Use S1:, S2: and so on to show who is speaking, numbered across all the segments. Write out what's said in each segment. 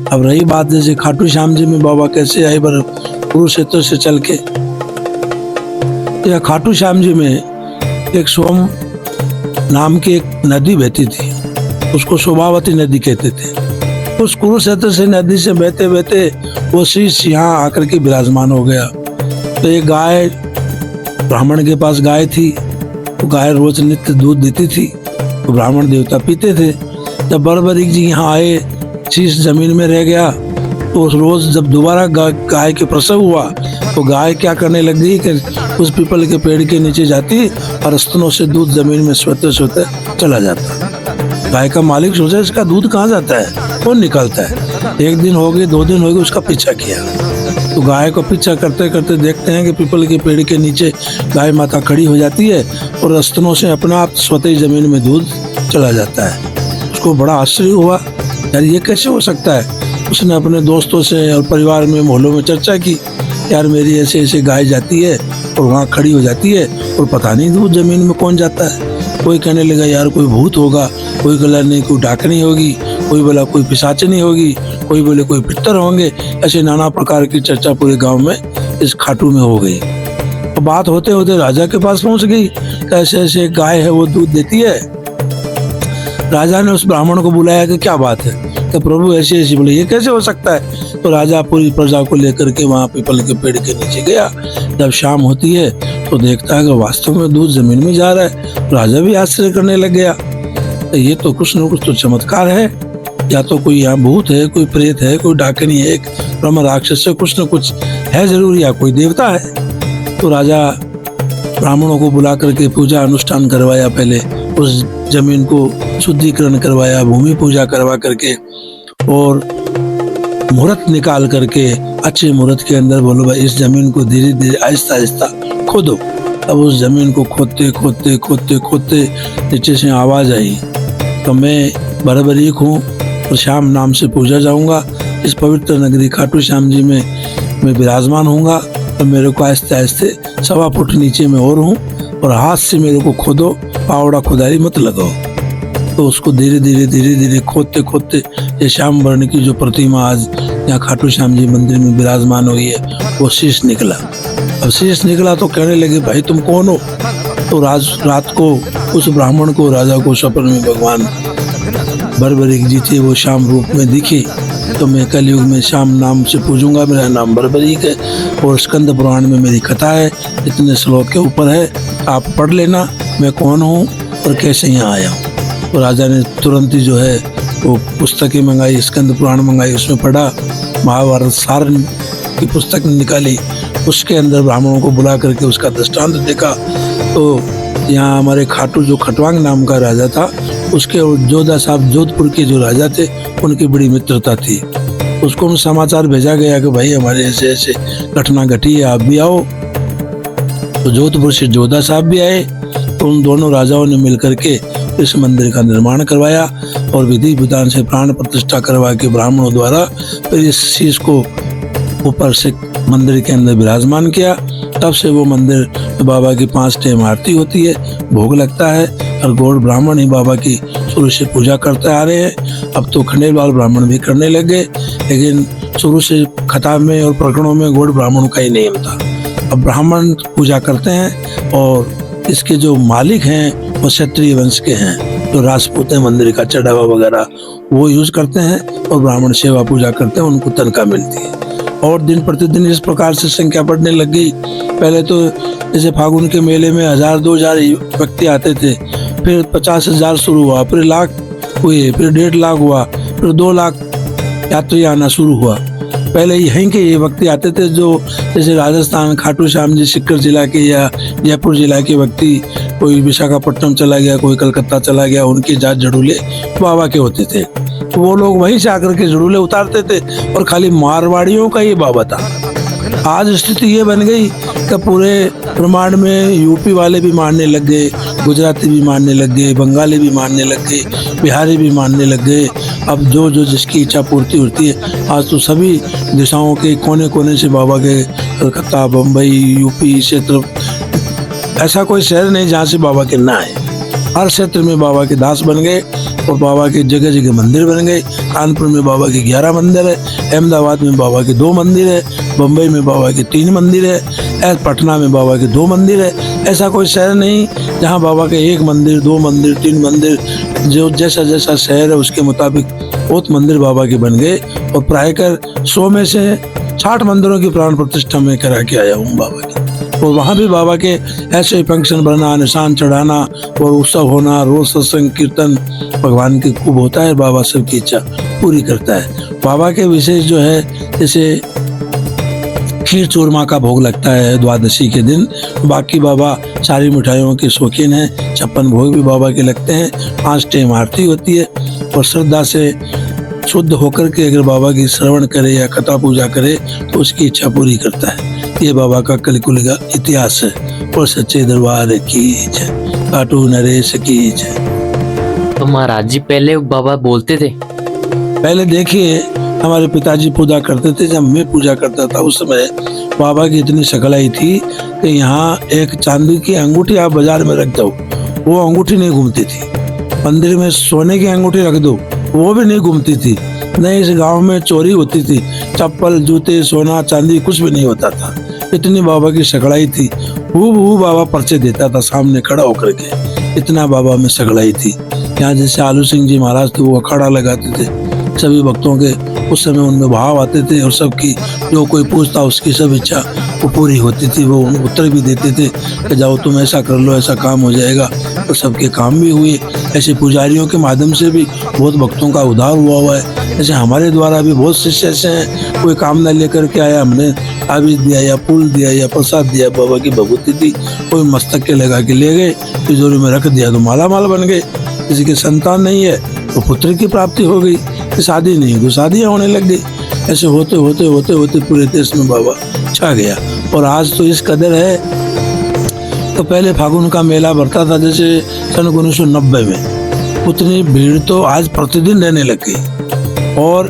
S1: अब रही बात जैसे खाटू श्याम जी में बाबा कैसे आए बर कुरुक्षेत्र से चल के, या खाटू श्याम जी में एक सोम नाम की एक नदी बहती थी, उसको शोभावती नदी कहते थे। उस कुरुक्षेत्र से नदी से बहते बहते वो शीश यहाँ आकर के विराजमान हो गया। तो एक गाय, ब्राह्मण के पास गाय थी, वो गाय रोज नित्य दूध देती थी, तो ब्राह्मण देवता पीते थे। जब बरबरीक जी यहाँ आए, शीश जमीन में रह गया, तो उस रोज जब दोबारा गाय के प्रसव हुआ तो गाय क्या करने लग गई कि उस पीपल के पेड़ के नीचे जाती और स्तनों से दूध जमीन में सोते सोते चला जाता। गाय का मालिक सोचा इसका दूध कहाँ जाता है, कौन निकालता है। एक दिन हो गए, 2 दिन हो गए, उसका पीछा किया। तो गाय को पीछा करते करते देखते हैं कि पीपल के पेड़ के नीचे गाय माता खड़ी हो जाती है और स्तनों से अपना आप स्वतः जमीन में दूध चला जाता है। उसको बड़ा आश्चर्य हुआ, यार ये कैसे हो सकता है। उसने अपने दोस्तों से और परिवार में, मोहल्लों में चर्चा की, यार मेरी ऐसे ऐसे गाय जाती है और वहाँ खड़ी हो जाती है और पता नहीं दूध जमीन में कौन जाता है। कोई कहने लगा यार कोई भूत होगा, कोई बोला नहीं कोई डाकनी होगी, कोई बोला कोई पिशाचनी होगी, कोई बोले कोई पितर होंगे। ऐसे नाना प्रकार की चर्चा पूरे गांव में इस खाटू में हो गई। तो बात होते होते राजा के पास पहुंच गई, ऐसे ऐसे गाय है वो दूध देती है। राजा ने उस ब्राह्मण को बुलाया कि क्या बात है, तो प्रभु ऐसे ऐसे बोले ये कैसे हो सकता है। तो राजा पूरी प्रजा को लेकर के वहाँ पीपल के पेड़ के नीचे गया। जब शाम होती है तो देखता है कि वास्तव में दूध जमीन में जा रहा है। राजा भी आश्चर्य करने लग गया, तो ये तो कुछ न कुछ तो चमत्कार है, या तो कोई यहाँ भूत है, कोई प्रेत है, कोई डाकनी है, एक ब्रह्म राक्षस है, कुछ न कुछ है जरूर, या कोई देवता है। तो राजा ब्राह्मणों को बुला करके पूजा अनुष्ठान करवाया, पहले उस जमीन को शुद्धिकरण करवाया, भूमि पूजा करवा करके और मुहूर्त निकाल करके अच्छे मुहूर्त के अंदर बोलो भाई इस जमीन को धीरे धीरे आहिस्ता आहिस्ता खोदो। अब उस जमीन को खोदते खोदते खोदते खोदते नीचे से आवाज आई, तो मैं बरबरीक हूँ और श्याम नाम से पूजा जाऊंगा, इस पवित्र नगरी खाटू श्याम जी में मैं विराजमान हूँगा और मेरे को आहिस्ते आहिस्ते 1.25 फुट नीचे में और हूँ और हाथ से मेरे को खोदो, पावड़ा खुदारी मत लगाओ। तो उसको धीरे धीरे धीरे धीरे खोदते खोदते ये श्याम वर्ण की जो प्रतिमा आज यहाँ खाटू श्याम जी मंदिर में विराजमान हुई है वो शीश निकला। अब शीश निकला तो कहने लगे भाई तुम कौन हो। तो रात को उस ब्राह्मण को, राजा को सपन में भगवान बरबरीक जी थे, वो श्याम रूप में दिखे। तो मैं कलयुग में श्याम नाम से पूजूंगा, मेरा नाम बरबरीक है और स्कंद पुराण में मेरी कथा है, इतने श्लोक के ऊपर है, आप पढ़ लेना मैं कौन हूँ और कैसे यहाँ आया हूँ। तो राजा ने तुरंत ही जो है वो पुस्तकें मंगाई, स्कंद पुराण मंगाई, उसमें पढ़ा, महाभारत सार की पुस्तक निकाली, उसके अंदर ब्राह्मणों को बुला करके उसका दृष्टांत देखा। तो यहाँ हमारे खाटू जो खटवांग नाम का राजा था, उसके जोधा साहब जोधपुर के जो राजा थे उनकी बड़ी मित्रता थी। उसको समाचार भेजा गया कि भाई हमारे ऐसे ऐसे घटना घटी है, आप भी आओ। तो जोधपुर से जोधा साहब भी आए। तो उन दोनों राजाओं ने मिलकर के इस मंदिर का निर्माण करवाया और विधि विधान से प्राण प्रतिष्ठा करवा के ब्राह्मणों द्वारा फिर इस शीश को ऊपर से मंदिर के अंदर विराजमान किया। तब से वो मंदिर बाबा की 5 टाइम आरती होती है, भोग लगता है और गौड़ ब्राह्मण ही बाबा की शुरू से पूजा करते आ रहे हैं। अब तो खंडेलवाल ब्राह्मण भी करने लग गए, लेकिन शुरू से कथा में और प्रकरणों में गौड़ ब्राह्मणों का ही नियम था। अब ब्राह्मण पूजा करते हैं और इसके जो मालिक हैं वो क्षत्रिय वंश के हैं, जो राजपूत है, मंदिर का चढ़ावा वगैरह वो यूज करते हैं और ब्राह्मण सेवा पूजा करते हैं, उनको तनख्वाह मिलती है। और दिन प्रतिदिन इस प्रकार से संख्या बढ़ने लग गई। पहले तो जैसे फागुन के मेले में 1000-2000 व्यक्ति आते थे, फिर 50,000 शुरू हुआ, फिर लाख हुए, फिर 1.5 लाख हुआ, फिर 2 लाख यात्री आना शुरू हुआ। पहले यहीं के ये व्यक्ति आते थे जो जैसे राजस्थान, खाटू श्याम जी सिक्कर जिला के या जयपुर जिला के व्यक्ति, कोई विशाखापट्टनम चला गया, कोई कलकत्ता चला गया, उनके जात जड़ूले बाबा के होते थे। तो वो लोग वहीं से आकर के जड़ूले उतारते थे और खाली मारवाड़ियों का ये बाबा था। आज स्थिति ये बन गई कि पूरे ब्रह्मांड में यूपी वाले भी मानने लग गए, गुजराती भी मानने लग गए, बंगाली भी मानने लग गए, बिहारी भी मानने लग गए। अब जो जो जिसकी इच्छा पूर्ति होती है, आज तो सभी दिशाओं के कोने कोने से बाबा के, कलकत्ता, बम्बई, यूपी क्षेत्र, ऐसा कोई शहर नहीं जहाँ से बाबा के ना है। हर क्षेत्र में बाबा के दास बन गए। और बाबा के जगह जगह मंदिर बन गए। कानपुर में बाबा के 11 मंदिर है, अहमदाबाद में बाबा के 2 मंदिर है, बम्बई में बाबा के 3 मंदिर है, पटना में बाबा के 2 मंदिर है। ऐसा कोई शहर नहीं जहाँ बाबा के 1 मंदिर, 2 मंदिर, 3 मंदिर, जो जैसा जैसा शहर है उसके मुताबिक बहुत मंदिर बाबा के बन गए। और प्राय कर 100 में से 60 मंदिरों की प्राण प्रतिष्ठा में करा के आया हूँ बाबा की। और वहाँ भी बाबा के ऐसे फंक्शन बनना, निशान चढ़ाना और उत्सव होना, रोज सत्संग कीर्तन भगवान की खूब होता है। बाबा सबकी इच्छा पूरी करता है। बाबा के विशेष जो है, जैसे खीर चूरमा का भोग लगता है द्वादशी के दिन। बाकी बाबा सारी मिठाइयों के शौकीन हैं। 56 भोग भी बाबा के लगते हैं। 5 टाइम आरती होती है और श्रद्धा से शुद्ध होकर के अगर बाबा की श्रवण करे या कथा पूजा करे तो उसकी इच्छा पूरी करता है। ये बाबा का कलिकुल का इतिहास है। और सच्चे दरबार की जय, काटू नरेश की जय।
S2: तो महाराज जी पहले बाबा बोलते थे?
S1: पहले देखिए, हमारे पिताजी पूजा करते थे, जब मैं पूजा करता था उस समय बाबा की इतनी शक्ल आई थी कि यहाँ एक चांदी की अंगूठी आप बाजार में रख दो, वो अंगूठी नहीं घूमती थी। मंदिर में सोने की अंगूठी रख दो, वो भी नहीं घूमती थी। नहीं, इस गांव में चोरी होती थी, चप्पल, जूते, सोना, चांदी कुछ भी नहीं होता था। इतनी बाबा की शक्लाई थी। वो बाबा पर्चे देता था सामने खड़ा होकर के, इतना बाबा में शक्लाई थी। यहाँ जैसे आलू सिंह जी महाराज थे, वो अखाड़ा लगाते थे। सभी भक्तों के उस समय उनमें भाव आते थे और सबकी जो कोई पूछता उसकी सब इच्छा वो पूरी होती थी। वो उत्तर भी देते थे कि जाओ तुम ऐसा कर लो, ऐसा काम हो जाएगा। और सबके काम भी हुए। ऐसे पुजारियों के माध्यम से भी बहुत भक्तों का उद्धार हुआ है। ऐसे हमारे द्वारा भी बहुत शिष्य ऐसे हैं, कोई कामना लेकर के आया, हमने ताबीज दिया या फूल दिया या प्रसाद दिया, बाबा की भभूति दी, कोई मस्तक के लगा के ले गए, तिजोरी में रख दिया तो माला माल बन गए। किसी के संतान नहीं है तो पुत्र की प्राप्ति हो गई, शादी नहीं तो शादियाँ होने लग गई। ऐसे होते होते होते होते पूरे देश में बाबा छा गया। और आज तो इस कदर है, तो पहले फागुन का मेला भरता था जैसे सन 1990 में, उतनी भीड़ तो आज प्रतिदिन रहने लग गई। और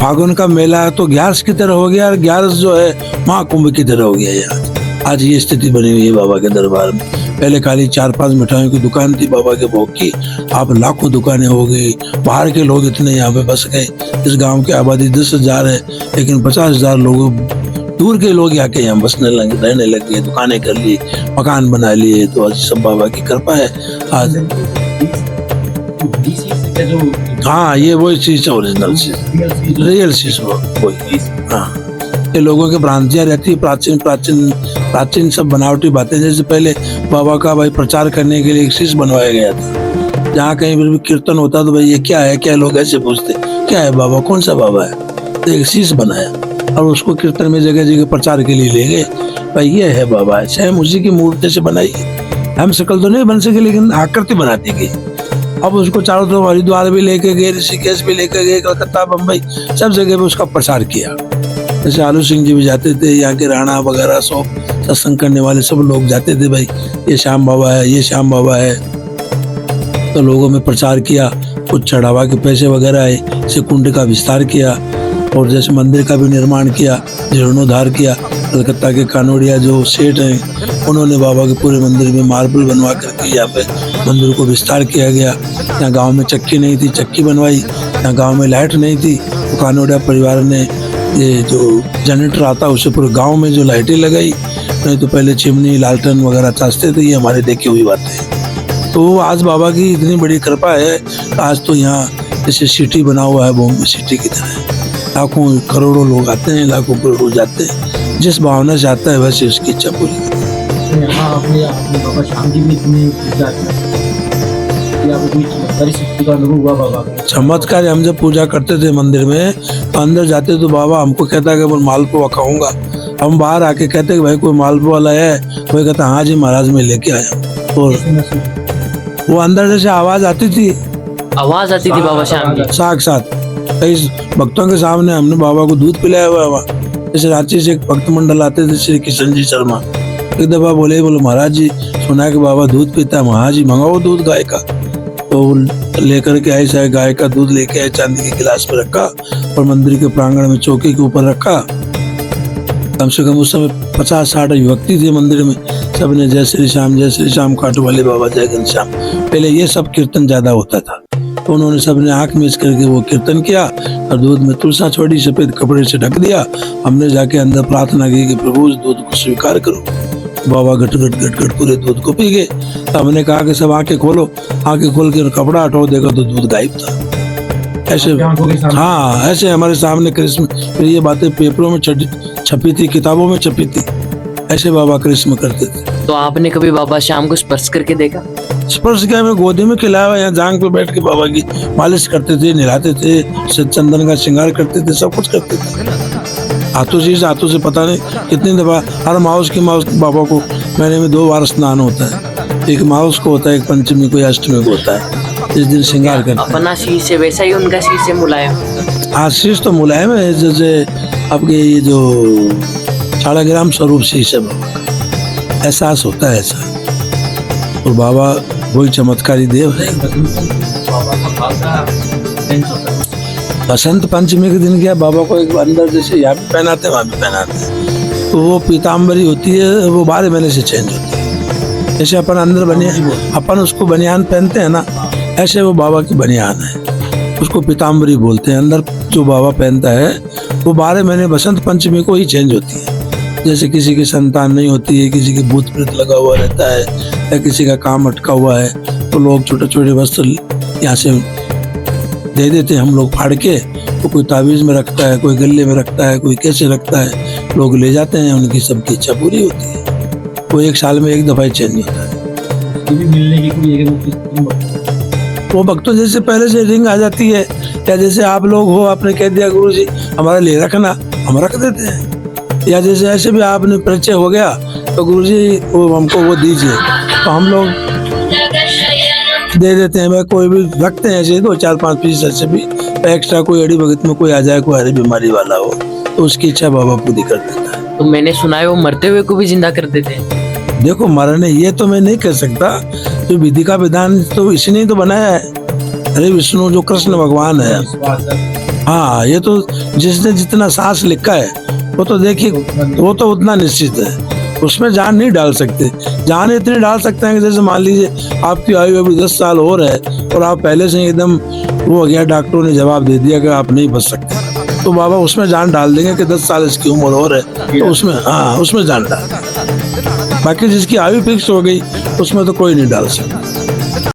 S1: फागुन का मेला तो ग्यारस की तरह हो गया और ग्यारस जो है महाकुंभ की तरह हो गया यार। आज ये स्थिति बनी हुई है बाबा के दरबार में। पहले खाली 4-5 मिठाइयों की दुकान थी बाबा के भोग की, अब लाखों दुकानें हो गई। बाहर के लोग इतने यहाँ पे बस गए। इस गांव की आबादी 10,000 है, लेकिन 50,000 लोग दूर के लोग आके यहाँ बसने लगे, रहने लग गए, दुकानें कर ली, मकान बना लिए। तो आज सब बाबा की कृपा है। आज हाँ, ये वही चीज है, ओरिजिनल चीज, रियल चीज वही। हाँ, ये लोगों की भ्रांतियां रहती है, प्राचीन प्राचीन प्राचीन सब बनावटी बातें। जैसे पहले बाबा का भाई प्रचार करने के लिए एक शीश बनवाया गया था। जहाँ कहीं भी कीर्तन होता तो भाई ये क्या है, क्या लोग ऐसे पूछते क्या है बाबा, कौन सा बाबा है, तो एक शीश बनाया और उसको कीर्तन में जगह जगह प्रचार के लिए ले गए। भाई ये है बाबा, सेम उसी की मूर्ति से बनाई। हम शक्ल तो नहीं बन सके लेकिन आकृति बनाती गई। अब उसको चारों तरफ हरिद्वार भी लेके गए, ऋषिकेश भी लेके गए, कलकत्ता, बम्बई, सब जगह पे उसका प्रचार किया। जैसे आलू सिंह जी भी जाते थे, यहाँ के राणा वगैरह सब सत्संग करने वाले सब लोग जाते थे, भाई ये श्याम बाबा है, ये श्याम बाबा है। तो लोगों में प्रचार किया, कुछ चढ़ावा के पैसे वगैरह आए, इसे कुंड का विस्तार किया और जैसे मंदिर का भी निर्माण किया, जीर्णोद्धार किया। कलकत्ता के कानोड़िया जो सेठ हैं उन्होंने बाबा के पूरे मंदिर में मार्बल बनवा करके यहाँ पे मंदिर को विस्तार किया गया। यहाँ गांव में चक्की नहीं थी, चक्की बनवाई। यहाँ गांव में लाइट नहीं थी तो कानोड़िया परिवार ने ये जो जनरेटर आता उसे पूरे गांव में जो लाइटें लगाई। नहीं तो पहले चिमनी, लालटेन वगैरह चाचते थे। ये हमारे देखी हुई बातें हैं। तो आज बाबा की इतनी बड़ी कृपा है, आज तो यहाँ जैसे सिटी बना हुआ है, बॉम्बे सिटी की तरह। लाखों करोड़ों लोग आते हैं, लाखों करोड़ों जाते हैं। जिस भावना से आता है वैसे उसकी इच्छा पूरी करते हैं।
S3: बाबा श्याम जी भी इतने
S1: चमत्कार। हम जब पूजा करते थे मंदिर में तो अंदर जाते तो बाबा हमको कहता है कि मैं मालपुआ खाऊंगा। हम बाहर आके कहते कि भाई कोई मालपुआ लाया है, कोई कहता हाँ जी महाराज मैं लेके आया। और वो अंदर जैसे आवाज आती थी
S2: बाबा श्याम जी
S1: साक्षात। कई भक्तों के सामने हमने बाबा को दूध पिलाया हुआ। जैसे रांची से एक भक्त मंडल आते थे, श्री किशन जी शर्मा, एक दफा बोले महाराज जी सुना कि बाबा दूध पीता है। हाँ जी मंगाओ दूध गाय का। तो लेकर के आए, चाहे गाय का दूध लेके आए, चांदी के गिलास में रखा और मंदिर के प्रांगण में चौकी के ऊपर रखा। कम से कम उस समय 50-60 व्यक्ति थे मंदिर में। सबने जय श्री श्याम, जय श्री श्याम, खाटू वाले बाबा, जय घनश्याम। पहले ये सब कीर्तन ज्यादा होता था। तो उन्होंने सबने आंख मीच करके वो कीर्तन किया और दूध में तुलसा छोड़ी, सफेद कपड़े से ढक दिया। हमने जाके अंदर प्रार्थना की कि प्रभु इस दूध को स्वीकार करो। बाबा घट घट घट घट पूरे दूध को पी गए। तो हमने कहा कि सब आंखें खोलो। आंखें खोल के कपड़ा हटाओ, देखा तो दूध गायब था। ऐसे, हाँ, ऐसे हमारे सामने कृष्ण, फिर ये बातें पेपरों में छपी थी, किताबों में छपी थी। ऐसे बाबा कृष्ण करते थे।
S2: तो आपने कभी बाबा श्याम को स्पर्श करके देखा?
S1: स्पर्श किया, मैं गोदी में खिलाया, यहाँ जांग पे बैठ के बाबा की मालिश करते थे, नहलाते थे, चंदन का श्रृंगार करते थे, सब कुछ करते थे। हाथों से पता नहीं कितनी दफा, हर माउस बाबा को महीने में 2 बार स्नान होता है। एक माउस को होता है, एक पंचमी को या अष्टमी को होता है। इस दिन श्रृंगार करते हैं।
S2: अपना शीश है वैसा ही उनका शीश है, मुलायम।
S1: आशीष तो मुलायम है, जैसे आपके ये जो 4.5 ग्राम स्वरूप शीश है बाबा का, एहसास होता है ऐसा। और बाबा वही चमत्कारी देव है। बसंत पंचमी के दिन क्या बाबा को एक अंदर जैसे यहाँ भी पहनाते वहाँ भी पहनाते, तो वो पीताम्बरी होती है, वो 12 महीने से चेंज होती है। जैसे अपन अंदर बनियान, अपन उसको बनियान पहनते हैं ना, ऐसे वो बाबा की बनियान है, उसको पीताम्बरी बोलते हैं। अंदर जो बाबा पहनता है वो 12 महीने बसंत पंचमी को ही चेंज होती है। जैसे किसी की संतान नहीं होती है, किसी की भूत प्रेत लगा हुआ रहता है, या किसी का काम अटका हुआ है, तो लोग छोटे छोटे वस्त्र यहाँ से दे देते हैं हम लोग फाड़ के। तो कोई ताबीज में रखता है, कोई गले में रखता है, कोई कैसे रखता है, लोग ले जाते हैं, उनकी सबकी इच्छा पूरी होती है। वो 1 साल में 1 दफा ही चेंज होता है।
S3: मिलने की कोई
S1: वो भक्तों जैसे पहले से रिंग आ जाती है, या जैसे आप लोग हो, आपने कह दिया गुरु जी हमारे लिए रखना, हम रख देते हैं। या जैसे ऐसे भी आपने परिचय हो गया तो गुरु जी वो हमको वो दीजिए, तो हम लोग दे देते हैं। कोई भी रखते हैं ऐसे 2, 4, 5 पीस ऐसे भी एक्स्ट्रा। कोई अड़ी भगत में कोई आ जाए, कोई हरी बीमारी वाला हो, तो उसकी इच्छा बाबा पूरी कर देता है।
S2: तो मैंने सुना है वो मरते हुए को भी जिंदा कर देते हैं।
S1: देखो मरने, ये तो मैं नहीं कह सकता, जो विधि का विधान तो इसी ने तो बनाया है। अरे विष्णु जो कृष्ण भगवान है, हाँ, ये तो जिसने जितना सांस लिखा है वो तो देखिए, वो तो उतना निश्चित है, उसमें जान नहीं डाल सकते। जान इतनी डाल सकते हैं कि जैसे मान लीजिए आपकी आयु अभी 10 साल और है और आप पहले से एकदम वो हो गया, डॉक्टरों ने जवाब दे दिया कि आप नहीं बच सकते, तो बाबा उसमें जान डाल देंगे कि 10 साल इसकी उम्र और है, तो उसमें, हाँ, उसमें जान डाल। बाकी जिसकी आयु फिक्स हो गई उसमें तो कोई नहीं डाल सकता।